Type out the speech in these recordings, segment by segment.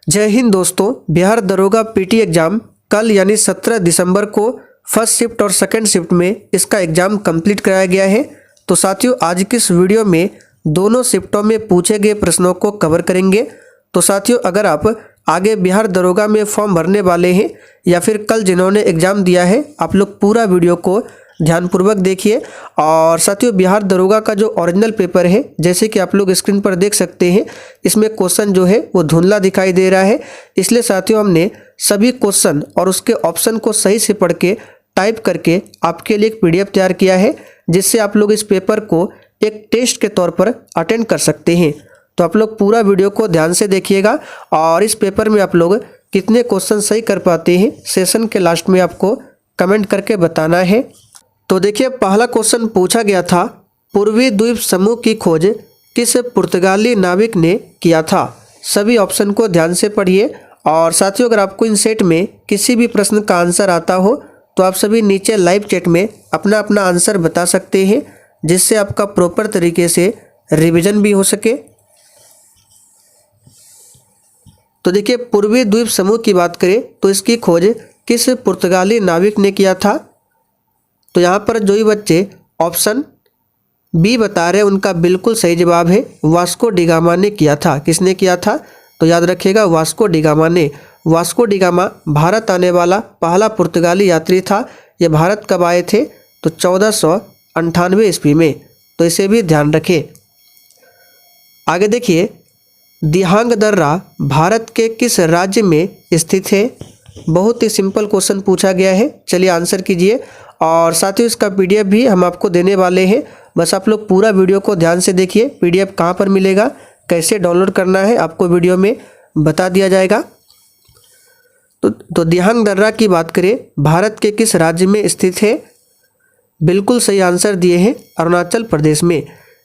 जय हिंद दोस्तों। बिहार दरोगा पीटी एग्ज़ाम कल यानी 17 दिसंबर को फर्स्ट शिफ्ट और सेकंड शिफ्ट में इसका एग्ज़ाम कंप्लीट कराया गया है। तो साथियों, आज की इस वीडियो में दोनों शिफ्टों में पूछे गए प्रश्नों को कवर करेंगे। तो साथियों, अगर आप आगे बिहार दरोगा में फॉर्म भरने वाले हैं या फिर कल जिन्होंने एग्ज़ाम दिया है, आप लोग पूरा वीडियो को ध्यानपूर्वक देखिए। और साथियों, बिहार दरोगा का जो ओरिजिनल पेपर है, जैसे कि आप लोग स्क्रीन पर देख सकते हैं, इसमें क्वेश्चन जो है वो धुंधला दिखाई दे रहा है। इसलिए साथियों, हमने सभी क्वेश्चन और उसके ऑप्शन को सही से पढ़ के टाइप करके आपके लिए एक PDF तैयार किया है, जिससे आप लोग इस पेपर को एक टेस्ट के तौर पर अटेंड कर सकते हैं। तो आप लोग पूरा वीडियो को ध्यान से देखिएगा और इस पेपर में आप लोग कितने क्वेश्चन सही कर पाते हैं, सेशन के लास्ट में आपको कमेंट करके बताना है। तो देखिए, पहला क्वेश्चन पूछा गया था, पूर्वी द्वीप समूह की खोज किस पुर्तगाली नाविक ने किया था। सभी ऑप्शन को ध्यान से पढ़िए। और साथियों, अगर आपको इन सेट में किसी भी प्रश्न का आंसर आता हो तो आप सभी नीचे लाइव चैट में अपना अपना आंसर बता सकते हैं, जिससे आपका प्रॉपर तरीके से रिवीजन भी हो सके। तो देखिए, पूर्वी द्वीप समूह की बात करें तो इसकी खोज किस पुर्तगाली नाविक ने किया था। तो यहाँ पर जो ही बच्चे ऑप्शन बी बता रहे हैं, उनका बिल्कुल सही जवाब है, वास्को डी गामा ने किया था। किसने किया था? तो याद रखिएगा, वास्को डी गामा ने। वास्को डी गामा भारत आने वाला पहला पुर्तगाली यात्री था। ये भारत कब आए थे? तो 1498 ईस्वी में। तो इसे भी ध्यान रखें। आगे देखिए, दिहांग दर्रा भारत के किस राज्य में स्थित है। बहुत ही सिंपल क्वेश्चन पूछा गया है। चलिए आंसर कीजिए। और साथियों, इसका PDF भी हम आपको देने वाले हैं। बस आप लोग पूरा वीडियो को ध्यान से देखिए। PDF कहाँ पर मिलेगा, कैसे डाउनलोड करना है, आपको वीडियो में बता दिया जाएगा। तो दिहांग दर्रा की बात करें, भारत के किस राज्य में स्थित है? बिल्कुल सही आंसर दिए हैं, अरुणाचल प्रदेश में।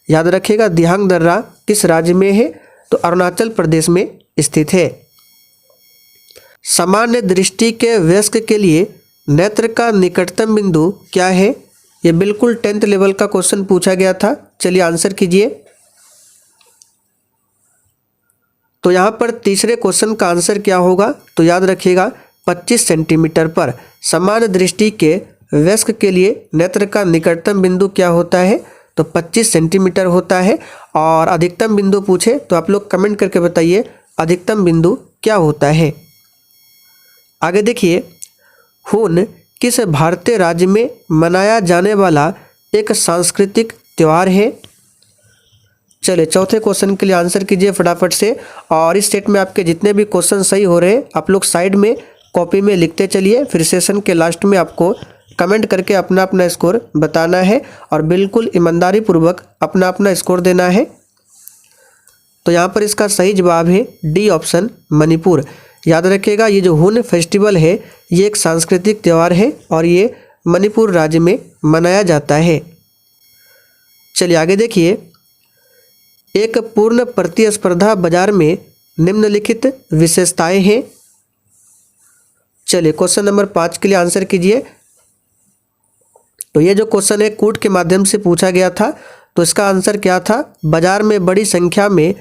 याद रखिएगा, दिहांग दर्रा किस राज्य में है? तो अरुणाचल प्रदेश में स्थित है। सामान्य दृष्टि के वयस्क के लिए नेत्र का निकटतम बिंदु क्या है? ये बिल्कुल 10th लेवल का क्वेश्चन पूछा गया था। चलिए आंसर कीजिए। तो यहाँ पर तीसरे क्वेश्चन का आंसर क्या होगा? तो याद रखिएगा, 25 सेंटीमीटर पर। सामान्य दृष्टि के वयस्क के लिए नेत्र का निकटतम बिंदु क्या होता है? तो 25 सेंटीमीटर होता है। और अधिकतम बिंदु पूछे तो आप लोग कमेंट करके बताइए, अधिकतम बिंदु क्या होता है। आगे देखिए, हून किस भारतीय राज्य में मनाया जाने वाला एक सांस्कृतिक त्यौहार है? चलिए चौथे क्वेश्चन के लिए आंसर कीजिए फटाफट से। और इस सेट में आपके जितने भी क्वेश्चन सही हो रहे हैं, आप लोग साइड में कॉपी में लिखते चलिए। फिर सेशन के लास्ट में आपको कमेंट करके अपना अपना स्कोर बताना है और बिल्कुल ईमानदारी पूर्वक अपना अपना स्कोर देना है। तो यहाँ पर इसका सही जवाब है डी ऑप्शन, मणिपुर। याद रखिएगा, ये जो हून फेस्टिवल है, ये एक सांस्कृतिक त्यौहार है और ये मणिपुर राज्य में मनाया जाता है। चलिए आगे देखिए, एक पूर्ण प्रतिस्पर्धा बाजार में निम्नलिखित विशेषताएं हैं। चलिए क्वेश्चन नंबर 5 के लिए आंसर कीजिए। तो ये जो क्वेश्चन है कूट के माध्यम से पूछा गया था। तो इसका आंसर क्या था? बाजार में बड़ी संख्या में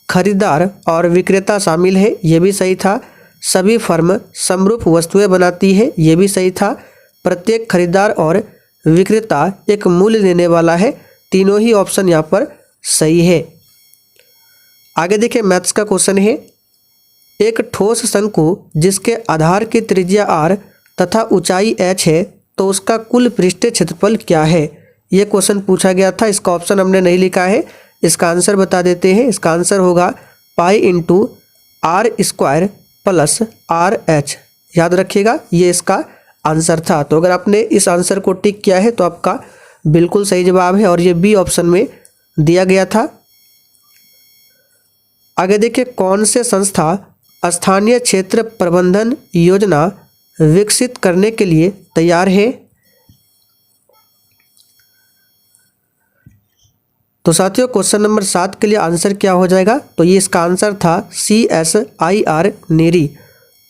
खरीदार और विक्रेता शामिल है। ये भी सही था। सभी फर्म समरूप वस्तुएं बनाती है। ये भी सही था। प्रत्येक खरीदार और विक्रेता एक मूल्य देने वाला है। तीनों ही ऑप्शन यहाँ पर सही है। आगे देखिए, मैथ्स का क्वेश्चन है, एक ठोस शंकु जिसके आधार की त्रिज्या R तथा ऊंचाई h है, तो उसका कुल पृष्ठीय क्षेत्रफल क्या है? ये क्वेश्चन पूछा गया था। इसका ऑप्शन हमने नहीं लिखा है, इसका आंसर बता देते हैं। इसका आंसर होगा pi into R² plus RH। याद रखिएगा, ये इसका आंसर था। तो अगर आपने इस आंसर को टिक किया है तो आपका बिल्कुल सही जवाब है और ये बी ऑप्शन में दिया गया था। आगे देखिए, कौन से संस्था स्थानीय क्षेत्र प्रबंधन योजना विकसित करने के लिए तैयार है? तो साथियों, क्वेश्चन नंबर 7 के लिए आंसर क्या हो जाएगा? तो ये इसका आंसर था CSIR नेरी।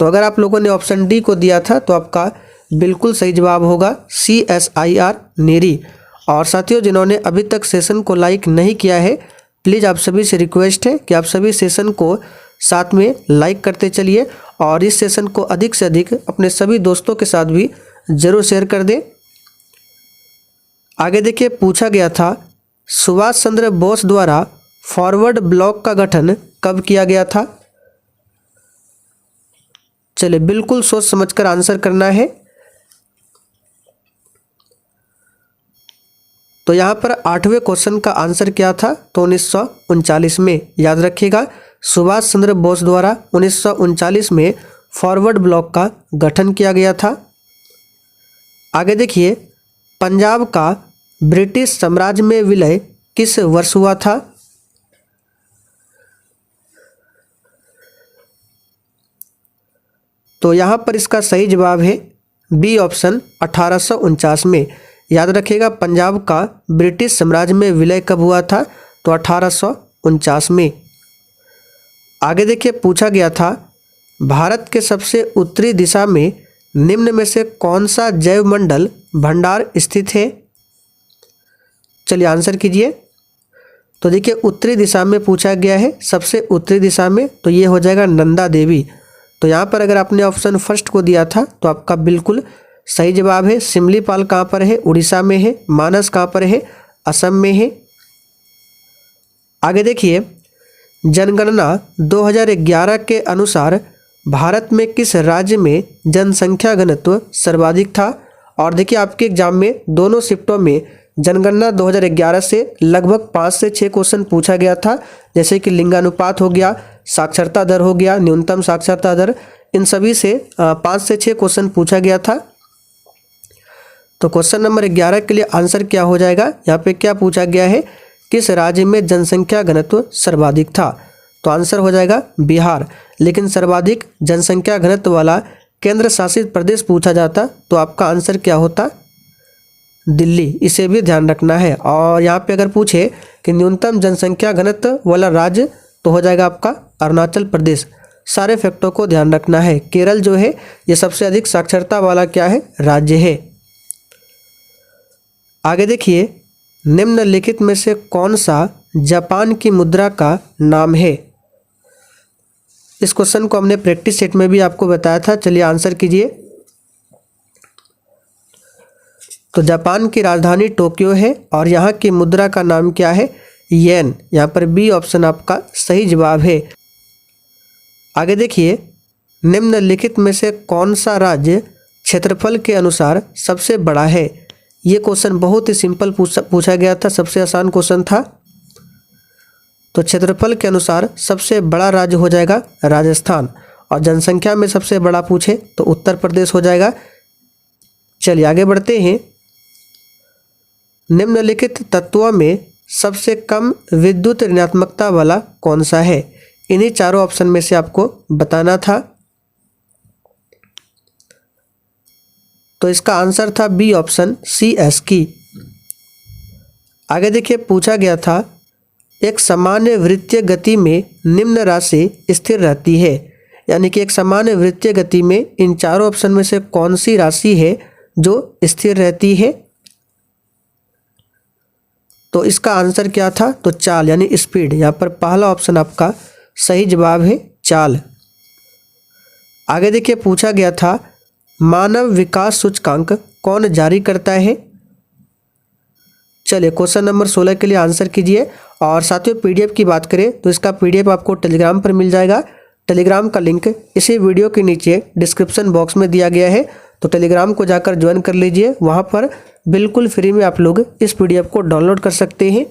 तो अगर आप लोगों ने ऑप्शन डी को दिया था तो आपका बिल्कुल सही जवाब होगा CSIR नेरी। और साथियों, जिन्होंने अभी तक सेशन को लाइक नहीं किया है, प्लीज़ आप सभी से रिक्वेस्ट है कि आप सभी सेशन को साथ में लाइक करते चलिए और इस सेशन को अधिक से अधिक अपने सभी दोस्तों के साथ भी ज़रूर शेयर कर दें। आगे देखिए, पूछा गया था सुभाष चंद्र बोस द्वारा फॉरवर्ड ब्लॉक का गठन कब किया गया था। चलिए बिल्कुल सोच समझकर आंसर करना है। तो यहाँ पर 8वें क्वेश्चन का आंसर क्या था, तो 1939 में। याद रखिएगा, सुभाष चंद्र बोस द्वारा 1939 में फॉरवर्ड ब्लॉक का गठन किया गया था। आगे देखिए, पंजाब का ब्रिटिश साम्राज्य में विलय किस वर्ष हुआ था। तो यहाँ पर इसका सही जवाब है बी ऑप्शन 1849 में। याद रखिएगा, पंजाब का ब्रिटिश साम्राज्य में विलय कब हुआ था, तो 1849 में। आगे देखिए, पूछा गया था भारत के सबसे उत्तरी दिशा में निम्न में से कौन सा जैव मंडल भंडार स्थित है। चलिए आंसर कीजिए। तो देखिए, उत्तरी दिशा में पूछा गया है, सबसे उत्तरी दिशा में, तो ये हो जाएगा नंदा देवी। तो यहाँ पर अगर आपने ऑप्शन फर्स्ट को दिया था तो आपका बिल्कुल सही जवाब है। सिमलीपाल कहाँ पर है, उड़ीसा में है। मानस कहाँ पर है, असम में है। आगे देखिए, जनगणना 2011 के अनुसार भारत में किस राज्य में जनसंख्या घनत्व सर्वाधिक था। और देखिए, आपके एग्जाम में दोनों शिफ्टों में जनगणना 2011 से लगभग 5 से 6 क्वेश्चन पूछा गया था, जैसे कि लिंगानुपात हो गया, साक्षरता दर हो गया, न्यूनतम साक्षरता दर, इन सभी से 5 से 6 क्वेश्चन पूछा गया था। तो क्वेश्चन नंबर 11 के लिए आंसर क्या हो जाएगा, यहाँ पे क्या पूछा गया है, किस राज्य में जनसंख्या घनत्व सर्वाधिक था। तो आंसर हो जाएगा बिहार। लेकिन सर्वाधिक जनसंख्या घनत्व वाला केंद्र शासित प्रदेश पूछा जाता तो आपका आंसर क्या होता, दिल्ली। इसे भी ध्यान रखना है। और यहाँ पे अगर पूछे कि न्यूनतम जनसंख्या घनत्व वाला राज्य, तो हो जाएगा आपका अरुणाचल प्रदेश। सारे फैक्टों को ध्यान रखना है। केरल जो है ये सबसे अधिक साक्षरता वाला क्या है, राज्य है। आगे देखिए, निम्नलिखित में से कौन सा जापान की मुद्रा का नाम है। इस क्वेश्चन को हमने प्रैक्टिस सेट में भी आपको बताया था। चलिए आंसर कीजिए। तो जापान की राजधानी टोक्यो है और यहाँ की मुद्रा का नाम क्या है, येन। यहाँ पर बी ऑप्शन आपका सही जवाब है। आगे देखिए, निम्नलिखित में से कौन सा राज्य क्षेत्रफल के अनुसार सबसे बड़ा है। ये क्वेश्चन बहुत ही सिंपल पूछा गया था, सबसे आसान क्वेश्चन था। तो क्षेत्रफल के अनुसार सबसे बड़ा राज्य हो जाएगा राजस्थान, और जनसंख्या में सबसे बड़ा पूछे तो उत्तर प्रदेश हो जाएगा। चलिए आगे बढ़ते हैं। निम्नलिखित तत्वों में सबसे कम विद्युत ऋणात्मकता वाला कौन सा है। इन्हीं चारों ऑप्शन में से आपको बताना था। तो इसका आंसर था बी ऑप्शन CS की। आगे देखिए, पूछा गया था एक सामान्य वृत्तीय गति में निम्न राशि स्थिर रहती है। यानी कि एक सामान्य वृत्तीय गति में इन चारों ऑप्शन में से कौन सी राशि है जो स्थिर रहती है। तो इसका आंसर क्या था, तो चाल यानी स्पीड। यहाँ पर पहला ऑप्शन आपका सही जवाब है, चाल। आगे देखिए, पूछा गया था मानव विकास सूचकांक कौन जारी करता है। चलिए क्वेश्चन नंबर 16 के लिए आंसर कीजिए। और साथियों, PDF की बात करें तो इसका PDF आपको टेलीग्राम पर मिल जाएगा। टेलीग्राम का लिंक इसी वीडियो के नीचे डिस्क्रिप्शन बॉक्स में दिया गया है, तो टेलीग्राम को जाकर ज्वाइन कर लीजिए। वहाँ पर बिल्कुल फ्री में आप लोग इस PDF को डाउनलोड कर सकते हैं।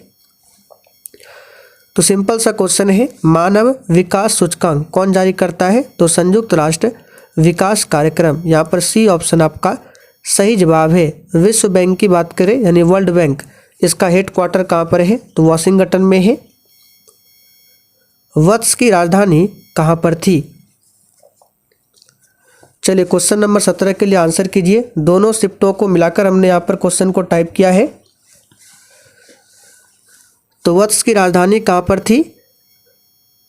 तो सिंपल सा क्वेश्चन है, मानव विकास सूचकांक कौन जारी करता है, तो संयुक्त राष्ट्र विकास कार्यक्रम। यहाँ पर C ऑप्शन आपका सही जवाब है। विश्व बैंक की बात करें यानी वर्ल्ड बैंक, इसका हेडक्वार्टर कहाँ पर है, तो वाशिंगटन में है। वत्स की राजधानी कहाँ पर थी। चलिए क्वेश्चन नंबर 17 के लिए आंसर कीजिए। दोनों शिफ्टों को मिलाकर हमने यहाँ पर क्वेश्चन को टाइप किया है। तो वत्स की राजधानी कहाँ पर थी,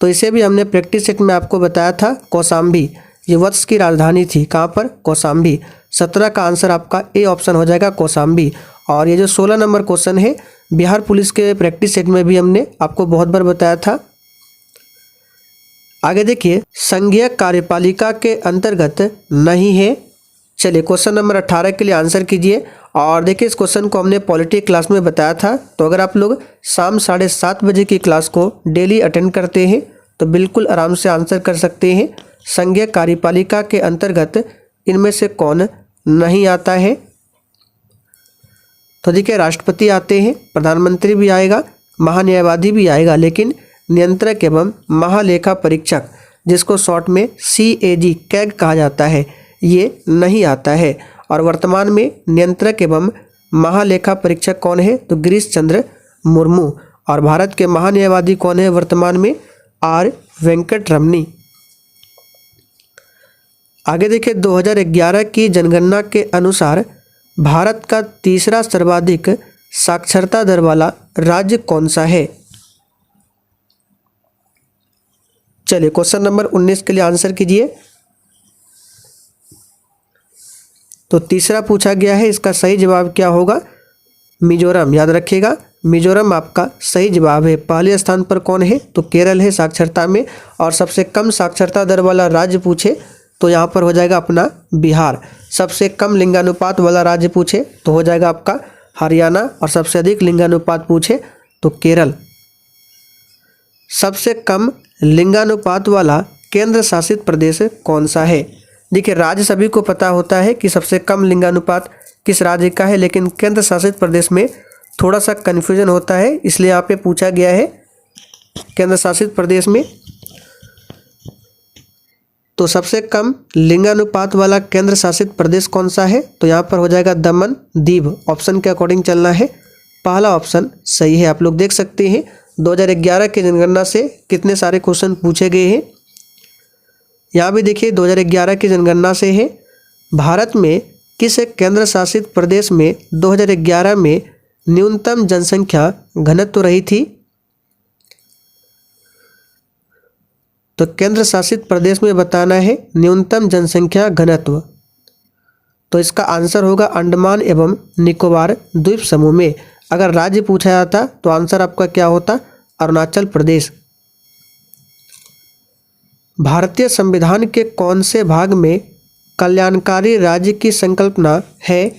तो इसे भी हमने प्रैक्टिस सेट में आपको बताया था, कौशाम्बी। ये वत्स की राजधानी थी, कहाँ पर, कौशाम्बी। 17 का आंसर आपका ए ऑप्शन हो जाएगा, कौशाम्बी। और ये जो 16 नंबर क्वेश्चन है, बिहार पुलिस के प्रैक्टिस सेट में भी हमने आपको बहुत बार बताया था। आगे देखिए, संघीय कार्यपालिका के अंतर्गत नहीं है। चलिए क्वेश्चन नंबर 18 के लिए आंसर कीजिए। और देखिए, इस क्वेश्चन को हमने पॉलिटी क्लास में बताया था, तो अगर आप लोग शाम 7:30 बजे की क्लास को डेली अटेंड करते हैं तो बिल्कुल आराम से आंसर कर सकते हैं। संघीय कार्यपालिका के अंतर्गत इनमें से कौन नहीं आता है? तो देखिए, राष्ट्रपति आते हैं, प्रधानमंत्री भी आएगा, महान्यायवादी भी आएगा, लेकिन नियंत्रक एवं महालेखा परीक्षक, जिसको शॉर्ट में CAG कैग कहा जाता है, ये नहीं आता है। और वर्तमान में नियंत्रक एवं महालेखा परीक्षक कौन है? तो गिरीश चंद्र मुर्मू। और भारत के महान्यायवादी कौन है वर्तमान में? R वेंकटरमनी। आगे देखिए, 2011 की जनगणना के अनुसार भारत का तीसरा सर्वाधिक साक्षरता दर वाला राज्य कौन सा है? चलिए क्वेश्चन नंबर 19 के लिए आंसर कीजिए। तो तीसरा पूछा गया है, इसका सही जवाब क्या होगा? मिजोरम। याद रखिएगा, मिजोरम आपका सही जवाब है। पहले स्थान पर कौन है? तो केरल है साक्षरता में। और सबसे कम साक्षरता दर वाला राज्य पूछे तो यहाँ पर हो जाएगा अपना बिहार। सबसे कम लिंगानुपात वाला राज्य पूछे तो हो जाएगा आपका हरियाणा। और सबसे अधिक लिंगानुपात पूछे तो केरल। सबसे कम लिंगानुपात वाला केंद्र शासित प्रदेश कौन सा है? देखिए, राज्य सभी को पता होता है कि सबसे कम लिंगानुपात किस राज्य का है, लेकिन केंद्र शासित प्रदेश में थोड़ा सा कन्फ्यूजन होता है, इसलिए यहाँ पे पूछा गया है केंद्र शासित प्रदेश में। तो सबसे कम लिंगानुपात वाला केंद्र शासित प्रदेश कौन सा है? तो यहाँ पर हो जाएगा दमन दीव। ऑप्शन के अकॉर्डिंग चलना है, पहला ऑप्शन सही है। आप लोग देख सकते हैं 2011 की जनगणना से कितने सारे क्वेश्चन पूछे गए हैं। यहाँ भी देखिए 2011 की जनगणना से है, भारत में किस केंद्र शासित प्रदेश में 2011 में न्यूनतम जनसंख्या घनत्व रही थी? तो केंद्र शासित प्रदेश में बताना है न्यूनतम जनसंख्या घनत्व। तो इसका आंसर होगा अंडमान एवं निकोबार द्वीप समूह में। अगर राज्य पूछा जाता तो आंसर आपका क्या होता? अरुणाचल प्रदेश। भारतीय संविधान के कौन से भाग में कल्याणकारी राज्य की संकल्पना है?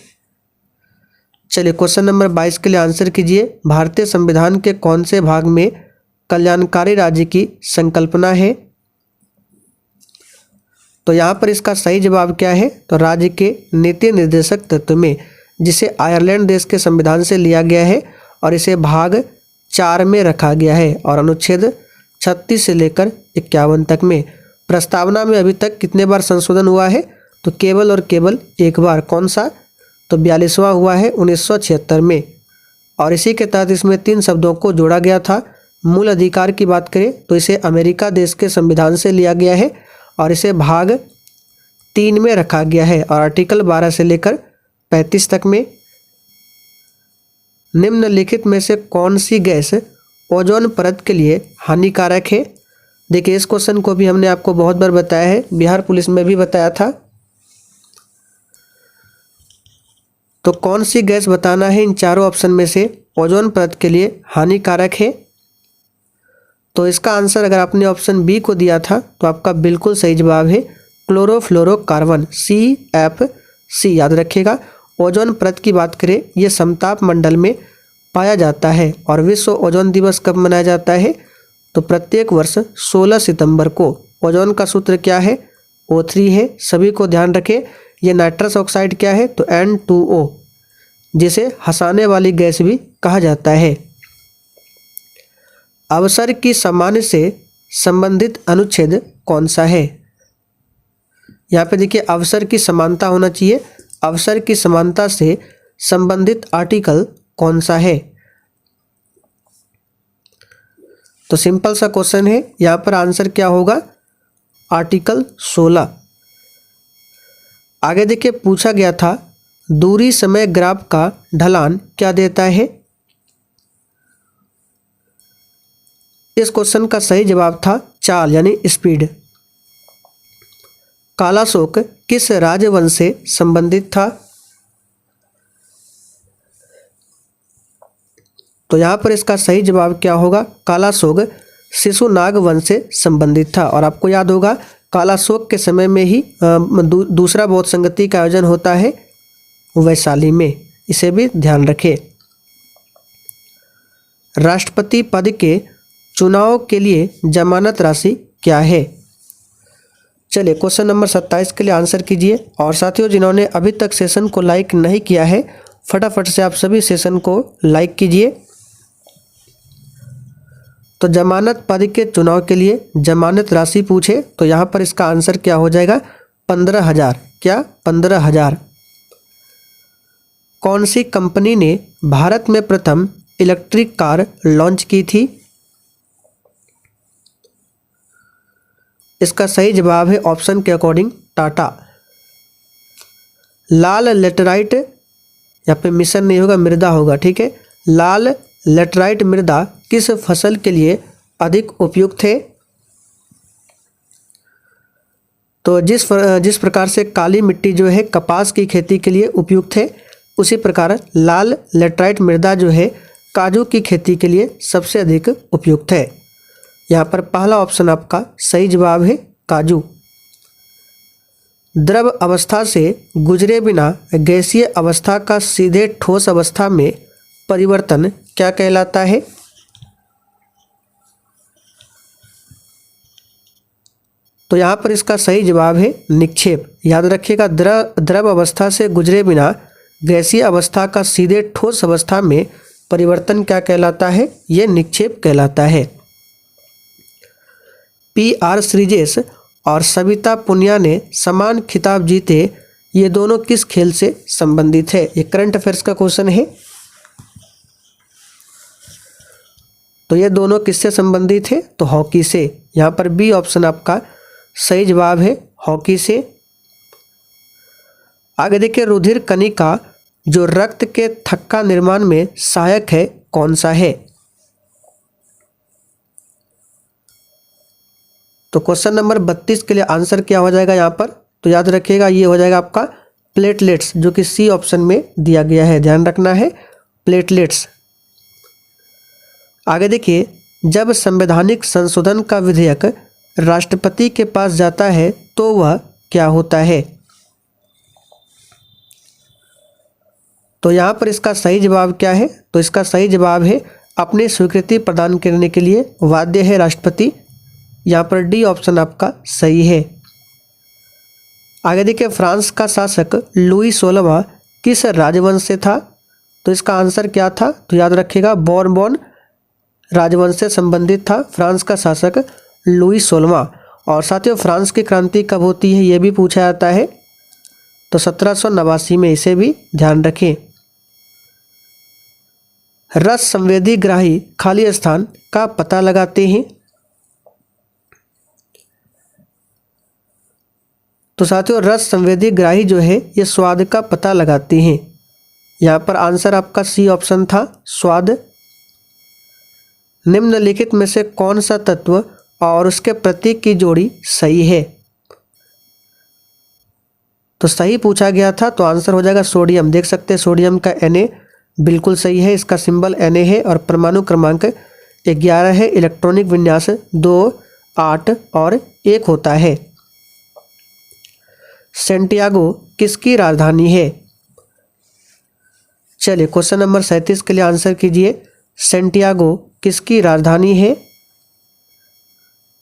चलिए क्वेश्चन नंबर 22 के लिए आंसर कीजिए। भारतीय संविधान के कौन से भाग में कल्याणकारी राज्य की संकल्पना है? तो यहाँ पर इसका सही जवाब क्या है? तो राज्य के नीति निर्देशक तत्व में, जिसे आयरलैंड देश के संविधान से लिया गया है और इसे भाग 4 में रखा गया है। और अनुच्छेद 36 से लेकर 51 तक में। प्रस्तावना में अभी तक कितने बार संशोधन हुआ है? तो केवल और केवल एक बार। कौन सा? तो 42वां हुआ है 1976 में। और इसी के तहत इसमें 3 शब्दों को जोड़ा गया था। मूल अधिकार की बात करें तो इसे अमेरिका देश के संविधान से लिया गया है और इसे भाग 3 में रखा गया है। और आर्टिकल 12 से लेकर 35 तक में। निम्नलिखित में से कौन सी गैस ओजोन परत के लिए हानिकारक है? देखिए, इस क्वेश्चन को भी हमने आपको बहुत बार बताया है, बिहार पुलिस में भी बताया था। तो कौन सी गैस बताना है इन चारों ऑप्शन में से ओजोन परत के लिए हानिकारक है? तो इसका आंसर अगर आपने ऑप्शन बी को दिया था तो आपका बिल्कुल सही जवाब है क्लोरोफ्लोरोकार्बन, CFC। याद रखिएगा, ओजोन परत की बात करें ये समताप मंडल में पाया जाता है। और विश्व ओजोन दिवस कब मनाया जाता है? तो प्रत्येक वर्ष 16 सितंबर को। ओजोन का सूत्र क्या है? O3 है। सभी को ध्यान रखें। ये नाइट्रस ऑक्साइड क्या है? तो N2O, जिसे हंसाने वाली गैस भी कहा जाता है। अवसर की सामान्य से संबंधित अनुच्छेद कौन सा है? यहाँ पे देखिए, अवसर की समानता होना चाहिए। अवसर की समानता से संबंधित आर्टिकल कौन सा है? तो सिंपल सा क्वेश्चन है, यहाँ पर आंसर क्या होगा? आर्टिकल 16। आगे देखिए, पूछा गया था दूरी समय ग्राफ का ढलान क्या देता है? इस क्वेश्चन का सही जवाब था चाल यानी स्पीड। कालाशोक किस राजवंश से संबंधित था? तो यहाँ पर इसका सही जवाब क्या होगा? कालाशोक शिशुनाग वंश से संबंधित था। और आपको याद होगा कालाशोक के समय में ही दूसरा बौद्ध संगति का आयोजन होता है वैशाली में, इसे भी ध्यान रखें। राष्ट्रपति पद के चुनाव के लिए जमानत राशि क्या है? चलिए क्वेश्चन नंबर 27 के लिए आंसर कीजिए। और साथियों जिन्होंने अभी तक सेशन को लाइक नहीं किया है फटाफट से आप सभी सेशन को लाइक कीजिए। तो जमानत पद के चुनाव के लिए जमानत राशि पूछे तो यहाँ पर इसका आंसर क्या हो जाएगा? 15,000। क्या? 15,000। कौन सी कंपनी ने भारत में प्रथम इलेक्ट्रिक कार लॉन्च की थी? इसका सही जवाब है ऑप्शन के अकॉर्डिंग टाटा। लाल लेटराइट, यहाँ पे मिशन नहीं होगा मृदा होगा, ठीक है। लाल लेटराइट मृदा किस फसल के लिए अधिक उपयुक्त है? तो जिस प्रकार से काली मिट्टी जो है कपास की खेती के लिए उपयुक्त है, उसी प्रकार लाल लेटराइट मृदा जो है काजू की खेती के लिए सबसे अधिक उपयुक्त है। यहाँ पर पहला ऑप्शन आपका सही जवाब है काजू। द्रव अवस्था से गुजरे बिना गैसीय अवस्था का सीधे ठोस अवस्था में परिवर्तन क्या कहलाता है? तो यहाँ पर इसका सही जवाब है निक्षेप। याद रखिएगा द्रव अवस्था से गुजरे बिना गैसीय अवस्था का सीधे ठोस अवस्था में परिवर्तन क्या कहलाता है? ये निक्षेप कहलाता है। PR श्रीजेश और सविता पुनिया ने समान खिताब जीते, ये दोनों किस खेल से संबंधित है? ये करंट अफेयर्स का क्वेश्चन है। तो ये दोनों किससे संबंधित है? तो हॉकी से। यहाँ पर बी ऑप्शन आपका सही जवाब है हॉकी से। आगे देखिए रुधिर कणिका जो रक्त के थक्का निर्माण में सहायक है कौन सा है? तो क्वेश्चन नंबर 32 के लिए आंसर क्या हो जाएगा यहाँ पर? तो याद रखिएगा ये हो जाएगा आपका प्लेटलेट्स, जो कि सी ऑप्शन में दिया गया है, ध्यान रखना है प्लेटलेट्स। आगे देखिए जब संवैधानिक संशोधन का विधेयक राष्ट्रपति के पास जाता है तो वह क्या होता है? तो यहाँ पर इसका सही जवाब क्या है? तो इसका सही जवाब है अपनी स्वीकृति प्रदान करने के लिए बाध्य है राष्ट्रपति। यहाँ पर डी ऑप्शन आपका सही है। आगे देखिए फ्रांस का शासक लुई 16वां किस राजवंश से था? तो इसका आंसर क्या था? तो याद रखिएगा बॉर्बन राजवंश से संबंधित था फ्रांस का शासक लुई 16वां। और साथियों फ्रांस की क्रांति कब होती है ये भी पूछा जाता है, तो 1789 में, इसे भी ध्यान रखें। रस संवेदी ग्राही खाली स्थान का पता लगाते हैं। तो साथियों रस संवेदी ग्राही जो है ये स्वाद का पता लगाते हैं। यहाँ पर आंसर आपका सी ऑप्शन था स्वाद। निम्नलिखित में से कौन सा तत्व और उसके प्रतीक की जोड़ी सही है? तो सही पूछा गया था, तो आंसर हो जाएगा सोडियम। देख सकते हैं सोडियम का Na बिल्कुल सही है, इसका सिंबल Na है और परमाणु क्रमांक 11 है। इलेक्ट्रॉनिक विन्यास 2, 8 और 1 होता है। सेंटियागो किसकी राजधानी है? चलिए क्वेश्चन नंबर 37 के लिए आंसर कीजिए। सेंटियागो किसकी राजधानी है?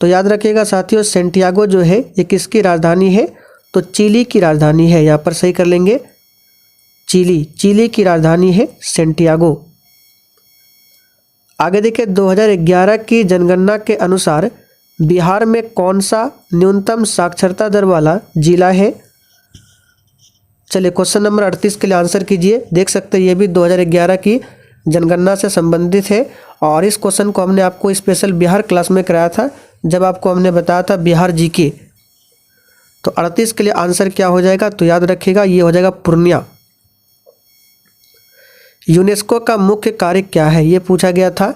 तो याद रखिएगा साथियों सेंटियागो जो है ये किसकी राजधानी है? तो चिली की राजधानी है। यहाँ पर सही कर लेंगे चिली की राजधानी है सेंटियागो। आगे देखिए 2011 की जनगणना के अनुसार बिहार में कौन सा न्यूनतम साक्षरता दर वाला जिला है? चलिए क्वेश्चन नंबर 38 के लिए आंसर कीजिए। देख सकते हैं ये भी 2011 की जनगणना से संबंधित है और इस क्वेश्चन को हमने आपको स्पेशल बिहार क्लास में कराया था जब आपको हमने बताया था बिहार जीके। तो 38 के लिए आंसर क्या हो जाएगा? तो याद रखिएगा ये हो जाएगा पूर्णिया। यूनेस्को का मुख्य कार्य क्या है ये पूछा गया था,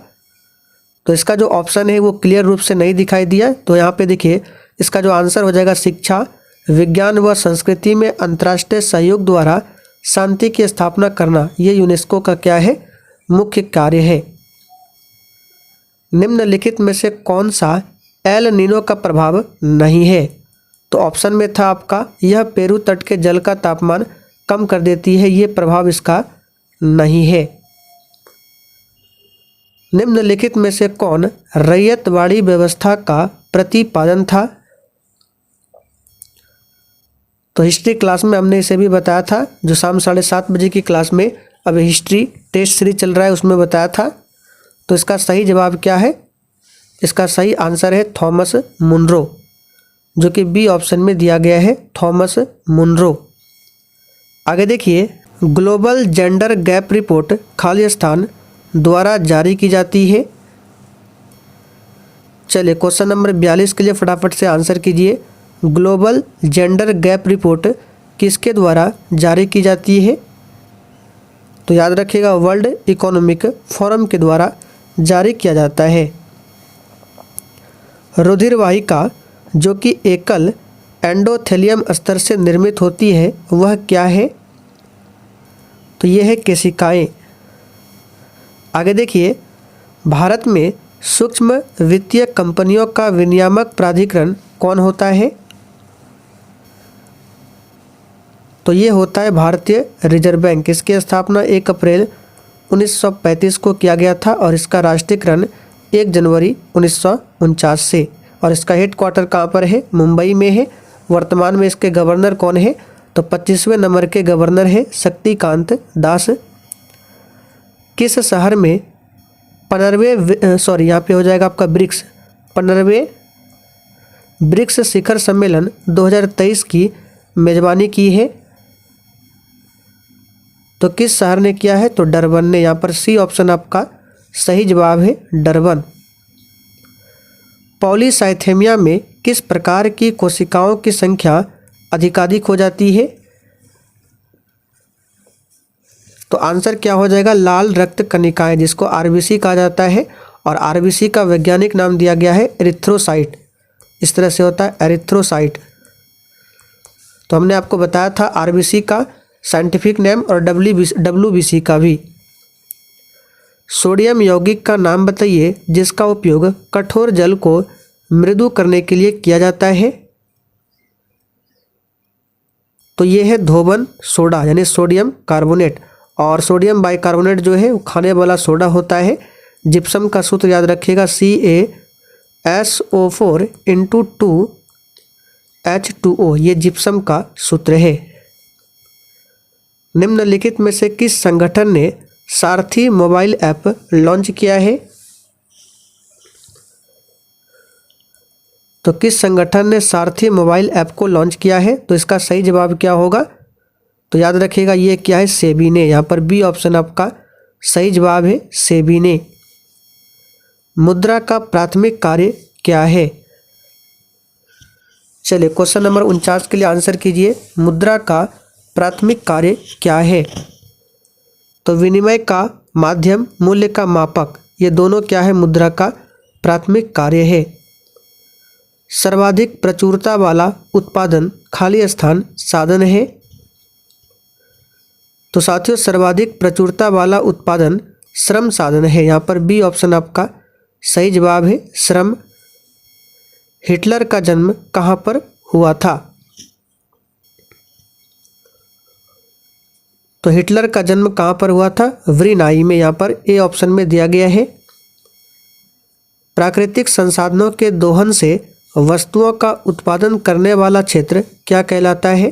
तो इसका जो ऑप्शन है वो क्लियर रूप से नहीं दिखाई दिया। तो यहाँ पे देखिए इसका जो आंसर हो जाएगा शिक्षा, विज्ञान व संस्कृति में अंतर्राष्ट्रीय सहयोग द्वारा शांति की स्थापना करना, ये यूनेस्को का क्या है? मुख्य कार्य है। निम्नलिखित में से कौन सा एल नीनो का प्रभाव नहीं है? तो ऑप्शन में था आपका यह पेरू तट के जल का तापमान कम कर देती है, ये प्रभाव इसका नहीं है। निम्नलिखित में से कौन रैयतवाड़ी व्यवस्था का प्रतिपादन था? तो हिस्ट्री क्लास में हमने इसे भी बताया था, जो शाम 7:30 बजे की क्लास में अभी हिस्ट्री टेस्ट सीरीज चल रहा है उसमें बताया था। तो इसका सही जवाब क्या है? इसका सही आंसर है थॉमस मुनरो, जो कि बी ऑप्शन में दिया गया है, थॉमस मुनरो। आगे देखिए, global gender gap report Khalistan द्वारा जारी की जाती है। चलिए क्वेश्चन नंबर 42 के लिए फटाफट से आंसर कीजिए। ग्लोबल जेंडर गैप रिपोर्ट किसके द्वारा जारी की जाती है? तो याद रखिएगा वर्ल्ड इकोनॉमिक फोरम के द्वारा जारी किया जाता है। रुधिर वाहिका जो कि एकल एंडोथेलियम स्तर से निर्मित होती है वह क्या है? तो यह है केशिकाएं। आगे देखिए, भारत में सूक्ष्म वित्तीय कंपनियों का विनियामक प्राधिकरण कौन होता है? तो ये होता है भारतीय रिजर्व बैंक। इसकी स्थापना 1 अप्रैल 1935 को किया गया था और इसका राष्ट्रीयकरण 1 जनवरी 1949 से। और इसका हेडक्वार्टर कहाँ पर है? मुंबई में है। वर्तमान में इसके गवर्नर कौन है? तो 25वें नंबर के गवर्नर है शक्तिकांत दास। किस शहर में 15वें यहाँ पे हो जाएगा आपका ब्रिक्स 15वें ब्रिक्स शिखर सम्मेलन 2023 की मेजबानी की है? तो किस शहर ने किया है? तो डरबन ने। यहाँ पर सी ऑप्शन आपका सही जवाब है, डरबन। पॉलीसाइथेमिया में किस प्रकार की कोशिकाओं की संख्या अधिकाधिक हो जाती है? तो आंसर क्या हो जाएगा? लाल रक्त कणिकाएं, जिसको आरबीसी कहा जाता है। और आरबीसी का वैज्ञानिक नाम दिया गया है एरिथ्रोसाइट। इस तरह से होता है एरिथ्रोसाइट। तो हमने आपको बताया था आरबीसी का साइंटिफिक नेम और डब्ल्यूबीसी का भी। सोडियम यौगिक का नाम बताइए जिसका उपयोग कठोर जल को मृदु करने के लिए किया जाता है। तो ये है धोबन सोडा यानी सोडियम कार्बोनेट। और सोडियम बाइकार्बोनेट जो है वो खाने वाला सोडा होता है। जिप्सम का सूत्र याद रखिएगा CaSO4 × 2H2O, ये जिप्सम का सूत्र है। निम्नलिखित में से किस संगठन ने सारथी मोबाइल ऐप लॉन्च किया है? तो किस संगठन ने सारथी मोबाइल ऐप को लॉन्च किया है? तो इसका सही जवाब क्या होगा? तो याद रखिएगा ये क्या है? सेबी ने। यहाँ पर बी ऑप्शन आपका सही जवाब है, सेबी ने। मुद्रा का प्राथमिक कार्य क्या है? चलिए क्वेश्चन नंबर 49 के लिए आंसर कीजिए। मुद्रा का प्राथमिक कार्य क्या है? तो विनिमय का माध्यम, मूल्य का मापक, ये दोनों क्या है? मुद्रा का प्राथमिक कार्य है। सर्वाधिक प्रचुरता वाला उत्पादन खाली स्थान साधन है। तो साथियों सर्वाधिक प्रचुरता वाला उत्पादन श्रम साधन है। यहाँ पर बी ऑप्शन आपका सही जवाब है, श्रम। हिटलर का जन्म कहाँ पर हुआ था? तो हिटलर का जन्म कहाँ पर हुआ था? व्रीनाई में। यहाँ पर ए ऑप्शन में दिया गया है। प्राकृतिक संसाधनों के दोहन से वस्तुओं का उत्पादन करने वाला क्षेत्र क्या कहलाता है?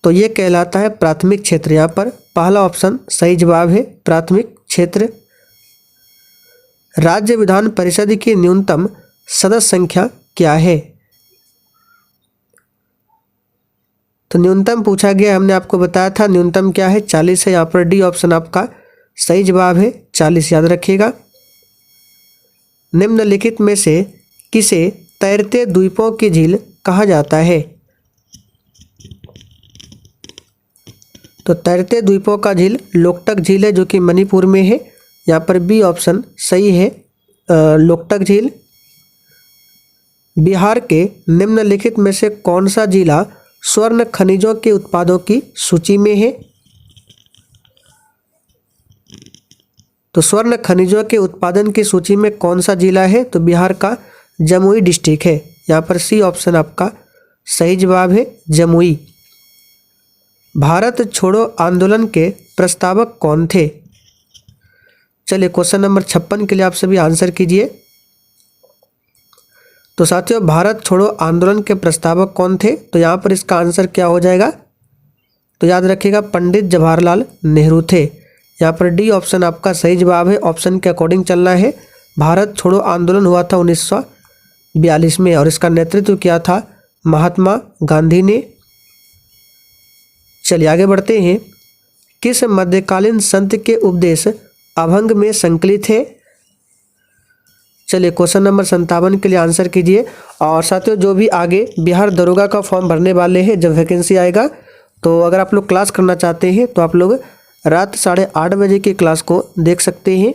तो ये कहलाता है प्राथमिक क्षेत्र। यहाँ पर पहला ऑप्शन सही जवाब है, प्राथमिक क्षेत्र। राज्य विधान परिषद की न्यूनतम सदस्य संख्या क्या है? तो न्यूनतम पूछा गया, हमने आपको बताया था न्यूनतम क्या है? 40 है। यहाँ पर डी ऑप्शन आपका सही जवाब है, 40 याद रखिएगा। निम्नलिखित में से किसे तैरते द्वीपों की झील कहा जाता है? तो तैरते द्वीपों का झील लोकटक झील है, जो कि मणिपुर में है। यहाँ पर बी ऑप्शन सही है, लोकटक झील। बिहार के निम्नलिखित में से कौन सा जिला स्वर्ण खनिजों के उत्पादों की सूची में है? तो स्वर्ण खनिजों के उत्पादन की सूची में कौन सा जिला है? तो बिहार का जमुई डिस्ट्रिक्ट है। यहाँ पर सी ऑप्शन आपका सही जवाब है, जमुई। भारत छोड़ो आंदोलन के प्रस्तावक कौन थे? चलिए क्वेश्चन नंबर 56 के लिए आप सभी आंसर कीजिए। तो साथियों, भारत छोड़ो आंदोलन के प्रस्तावक कौन थे? तो यहाँ पर इसका आंसर क्या हो जाएगा? तो याद रखिएगा, पंडित जवाहरलाल नेहरू थे। यहाँ पर डी ऑप्शन आपका सही जवाब है। ऑप्शन के अकॉर्डिंग चलना है। भारत छोड़ो आंदोलन हुआ था 1942 में और इसका नेतृत्व किया था महात्मा गांधी ने। चलिए आगे बढ़ते हैं। किस मध्यकालीन संत के उपदेश अभंग में संकलित है? चलिए क्वेश्चन नंबर 57 के लिए आंसर कीजिए। और साथियों, जो भी आगे बिहार दरोगा का फॉर्म भरने वाले हैं, जब वैकेंसी आएगा तो अगर आप लोग क्लास करना चाहते हैं तो आप लोग रात 8:30 बजे की क्लास को देख सकते हैं।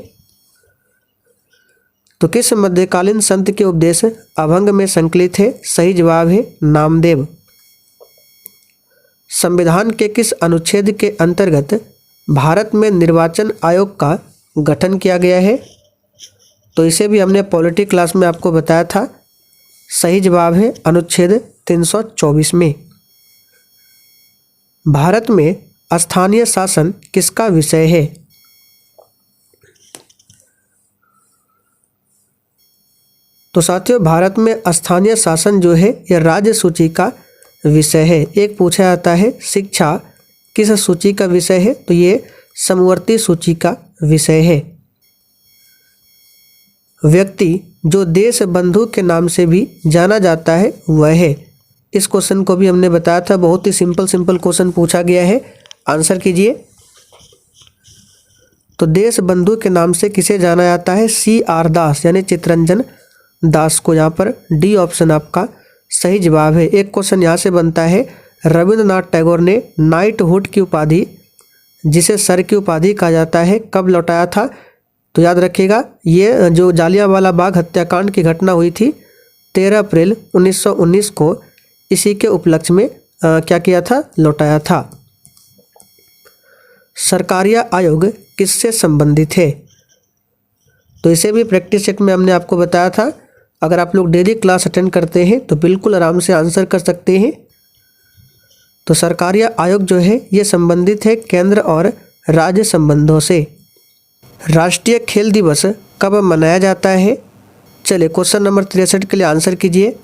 तो किस मध्यकालीन संत के उपदेश अभंग में संकलित है? सही जवाब है नामदेव। संविधान के किस अनुच्छेद के अंतर्गत भारत में निर्वाचन आयोग का गठन किया गया है? तो इसे भी हमने पॉलिटी क्लास में आपको बताया था। सही जवाब है अनुच्छेद 324 में। भारत में स्थानीय शासन किसका विषय है? तो साथियों, भारत में स्थानीय शासन जो है यह राज्य सूची का विषय है। एक पूछा जाता है शिक्षा किस सूची का विषय है? तो ये समवर्ती सूची का विषय है। व्यक्ति जो देश बंधु के नाम से भी जाना जाता है वह है। इस क्वेश्चन को भी हमने बताया था। बहुत ही सिंपल क्वेश्चन पूछा गया है। आंसर कीजिए। तो देश बंधु के नाम से किसे जाना जाता है? CR दास यानी चित्तरंजन दास को। यहाँ पर डी ऑप्शन आपका सही जवाब है। एक क्वेश्चन यहाँ से बनता है, रविंद्रनाथ टैगोर ने नाइटहुड की उपाधि, जिसे सर की उपाधि कहा जाता है, कब लौटाया था? तो याद रखिएगा, ये जो जालियांवाला बाग हत्याकांड की घटना हुई थी 13 अप्रैल 1919 को, इसी के उपलक्ष्य में क्या किया था? लौटाया था। सरकारिया आयोग किससे संबंधित है? तो इसे भी प्रैक्टिस सेट में हमने आपको बताया था। अगर आप लोग डेली क्लास अटेंड करते हैं तो बिल्कुल आराम से आंसर कर सकते हैं। तो सरकारिया आयोग जो है ये संबंधित है केंद्र और राज्य संबंधों से। राष्ट्रीय खेल दिवस कब मनाया जाता है? चलिए क्वेश्चन नंबर 63 के लिए आंसर कीजिए।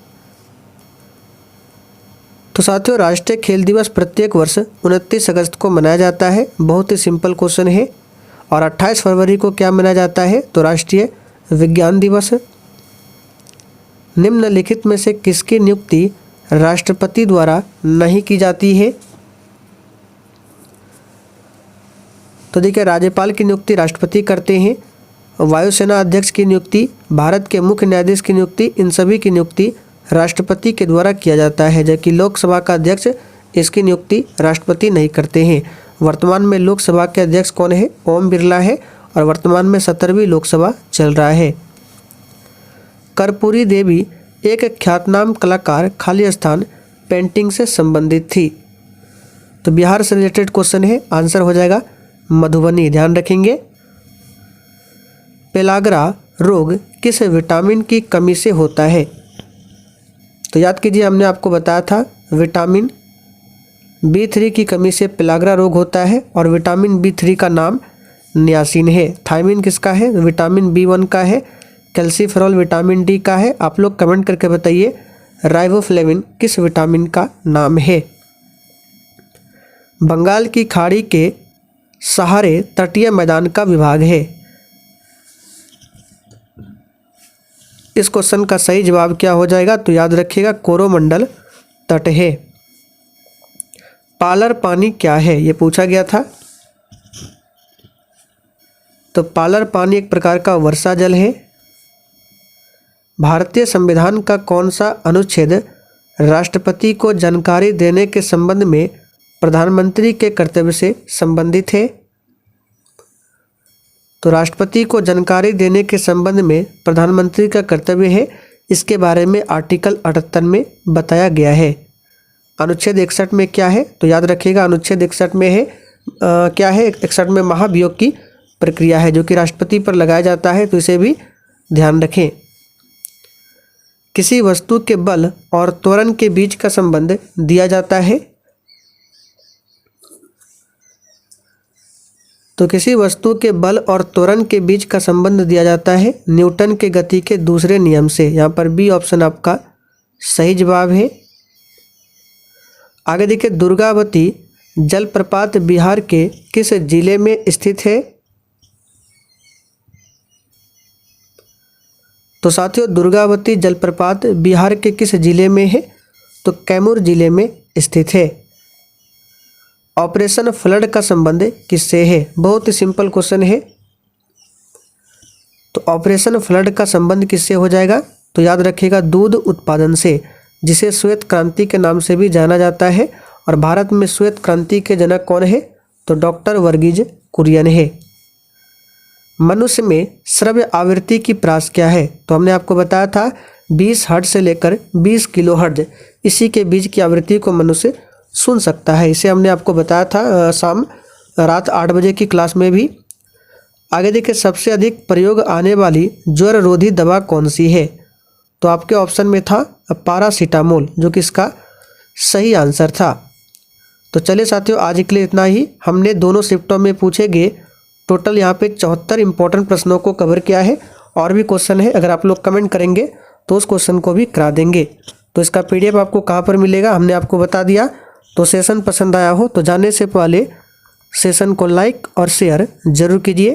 तो साथियों, राष्ट्रीय खेल दिवस प्रत्येक वर्ष 29 अगस्त को मनाया जाता है। बहुत ही सिंपल क्वेश्चन है। और 28 फरवरी को क्या मनाया जाता है? तो राष्ट्रीय विज्ञान दिवस। निम्नलिखित में से किसकी नियुक्ति राष्ट्रपति द्वारा नहीं की जाती है? तो देखिए, राज्यपाल की नियुक्ति राष्ट्रपति करते हैं। वायुसेना अध्यक्ष की नियुक्ति, भारत के मुख्य न्यायाधीश की नियुक्ति, इन सभी की नियुक्ति राष्ट्रपति के द्वारा किया जाता है। जबकि लोकसभा का अध्यक्ष, इसकी नियुक्ति राष्ट्रपति नहीं करते हैं। वर्तमान में लोकसभा के अध्यक्ष कौन है? ओम बिरला है। और वर्तमान में 17वीं लोकसभा चल रहा है। कर्पूरी देवी एक ख्यातनाम कलाकार, खाली स्थान पेंटिंग से संबंधित थी। तो बिहार से रिलेटेड क्वेश्चन है। आंसर हो जाएगा मधुबनी। ध्यान रखेंगे। पेलाग्रा रोग किस विटामिन की कमी से होता है? तो याद कीजिए, हमने आपको बताया था विटामिन B3 की कमी से पेलाग्रा रोग होता है। और विटामिन B3 का नाम नियासिन है। थायमिन किसका है? विटामिन B1 का है। कैल्सीफेरॉल विटामिन D का है। आप लोग कमेंट करके बताइए राइबोफ्लेविन किस विटामिन का नाम है। बंगाल की खाड़ी के सहारे तटीय मैदान का विभाग है। इस क्वेश्चन का सही जवाब क्या हो जाएगा? तो याद रखिएगा, कोरोमंडल तट है। पालर पानी क्या है? ये पूछा गया था। तो पालर पानी एक प्रकार का वर्षा जल है। भारतीय संविधान का कौन सा अनुच्छेद राष्ट्रपति को जानकारी देने के संबंध में प्रधानमंत्री के कर्तव्य से संबंधित है? तो राष्ट्रपति को जानकारी देने के संबंध में प्रधानमंत्री का कर्तव्य है। इसके बारे में आर्टिकल 78 में बताया गया है। अनुच्छेद 61 में क्या है? तो याद रखिएगा, अनुच्छेद 61 में है क्या है? 61 में महाभियोग की प्रक्रिया है जो कि राष्ट्रपति पर लगाया जाता है, तो इसे भी ध्यान रखें। किसी वस्तु के बल और त्वरण के बीच का संबंध दिया जाता है, तो किसी वस्तु के बल और त्वरण के बीच का संबंध दिया जाता है न्यूटन के गति के दूसरे नियम से। यहाँ पर बी ऑप्शन आपका सही जवाब है। आगे देखिए, दुर्गावती जलप्रपात बिहार के किस जिले में स्थित है? तो साथियों, दुर्गावती जलप्रपात बिहार के किस जिले में है? तो कैमूर जिले में स्थित है। ऑपरेशन फ्लड का संबंध किससे है? बहुत ही सिंपल क्वेश्चन है। तो ऑपरेशन फ्लड का संबंध किससे हो जाएगा? तो याद रखिएगा, दूध उत्पादन से, जिसे श्वेत क्रांति के नाम से भी जाना जाता है। और भारत में श्वेत क्रांति के जनक कौन है? तो डॉक्टर वर्गीज कुरियन है। मनुष्य में श्रव्य आवृत्ति की प्रास क्या है? तो हमने आपको बताया था 20 हर्ट्ज से लेकर 20 किलो हर्ट्ज, इसी के बीच की आवृत्ति को मनुष्य सुन सकता है। इसे हमने आपको बताया था रात 8 बजे की क्लास में भी। आगे देखिए, सबसे अधिक प्रयोग आने वाली ज्वर रोधी दवा कौन सी है? तो आपके ऑप्शन में था पैरासीटामोल, जो कि इसका सही आंसर था। तो चलिए साथियों, आज के लिए इतना ही। हमने दोनों शिफ्टों में पूछे गए टोटल यहाँ पे 74 इंपॉर्टेंट प्रश्नों को कवर किया है। और भी क्वेश्चन है, अगर आप लोग कमेंट करेंगे तो उस क्वेश्चन को भी करा देंगे। तो इसका PDF आपको कहाँ पर मिलेगा हमने आपको बता दिया। तो सेशन पसंद आया हो तो जाने से पहले सेशन को लाइक और शेयर जरूर कीजिए।